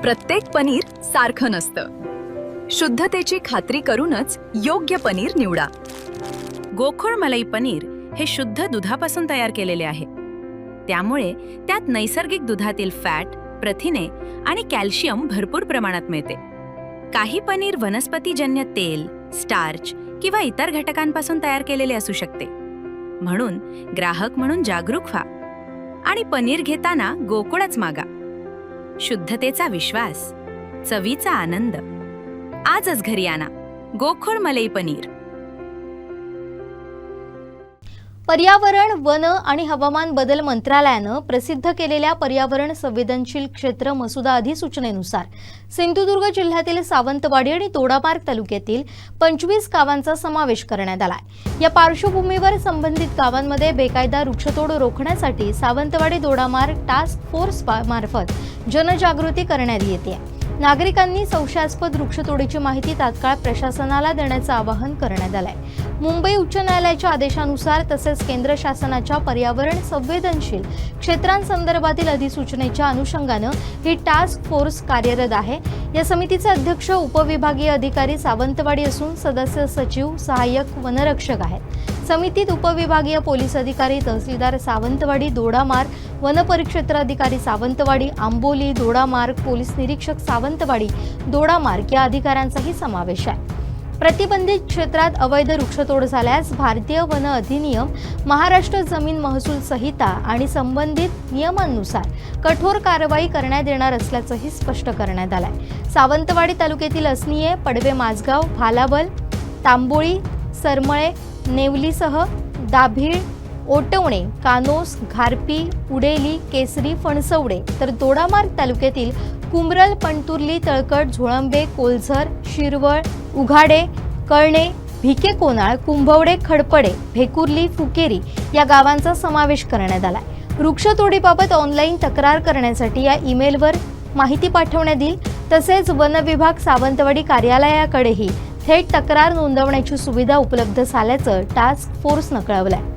प्रत्येक पनीर सारखं नसतं। शुद्धतेची खात्री करूनच योग्य पनीर निवडा। गोकुळ मलाई पनीर हे शुद्ध दुधापासून तयार केलेले आहे, त्यामुळे त्यात नैसर्गिक दुधातील फॅट, प्रथिने आणि कॅल्शियम भरपूर प्रमाणात मिळते। काही पनीर वनस्पतीजन्य तेल, स्टार्च किंवा इतर घटकांपासून तयार केलेले असू शकते। म्हणून ग्राहक म्हणून जागरूक व्हा आणि पनीर घेताना गोकुळच मागा। शुद्धतेचा विश्वास, चवीचा आनंद। आजच घरी आणा गोकुळ मलाई पनीर। पर्यावरण, वन आणि हवामान बदल मंत्रालयानं प्रसिद्ध केलेल्या पर्यावरण संवेदनशील क्षेत्र मसुदा अधिसूचनेनुसार सिंधुदुर्ग जिल्ह्यातील सावंतवाडी आणि दोडामार्ग तालुक्यातील 25 गावांचा समावेश करण्यात आलाय। या पार्श्वभूमीवर संबंधित गावांमध्ये बेकायदा वृक्षतोड रोखण्यासाठी सावंतवाडी दोडामार्ग टास्क फोर्स मार्फत जनजागृती करण्यात येते। नागरिकांनी संशयास्पद वृक्षतोडीची माहिती तात्काळ प्रशासनाला देण्याचं आवाहन करण्यात आलंय। मुंबई उच्च न्यायालयाच्या आदेशानुसार तसेच केंद्र शासनाच्या पर्यावरण संवेदनशील क्षेत्रांसंदर्भातील अधिसूचनेच्या अनुषंगानं ही टास्क फोर्स कार्यरत आहे। या समितीचे अध्यक्ष उपविभागीय अधिकारी सावंतवाडी असून सदस्य सचिव, सहाय्यक वनरक्षक आहेत। समितीत उपविभागीय पोलीस अधिकारी, तहसीलदार सावंतवाडी, दोडामार्ग, वनपरिक्षेत्र अधिकारी सावंतवाडी, आंबोली, दोडामार्ग, पोलीस निरीक्षक सावंतवाडी, दोडामार्ग या अधिकाऱ्यांचाही समावेश आहे। प्रतिबंधित क्षेत्रात अवैध वृक्षतोड झाल्यास भारतीय वन अधिनियम, महाराष्ट्र जमीन महसूल संहिता आणि संबंधित नियमांनुसार कठोर कारवाई करण्यात येणार असल्याचंही स्पष्ट करण्यात आलंय। सावंतवाडी तालुक्यातील असनिये, पडवे, माझगाव, भालाबल, तांबोळी, सरमळे, नेवलीसह दाभीळ, ओटवणे, कानोस, घारपी, उडेली, केसरी, फणसवडे तर दोडामार्ग तालुक्यातील कुंबरल, पणतुर्ली, तळकट, झोळंबे, कोलझर, शिरवळ, उघाडे, कळणे, भिके कोनाळ, कुंभवडे, खडपडे, भेकुर्ली, फुकेरी या गावांचा समावेश करण्यात आलाय। वृक्षतोडीबाबत ऑनलाईन तक्रार करण्यासाठी या ईमेलवर माहिती पाठवण्यात येईल। तसेच वन विभाग सावंतवाडी कार्यालयाकडेही थेट तक्रार नोंदवण्याची सुविधा उपलब्ध झाल्याचं टास्क फोर्सनं कळवलंय।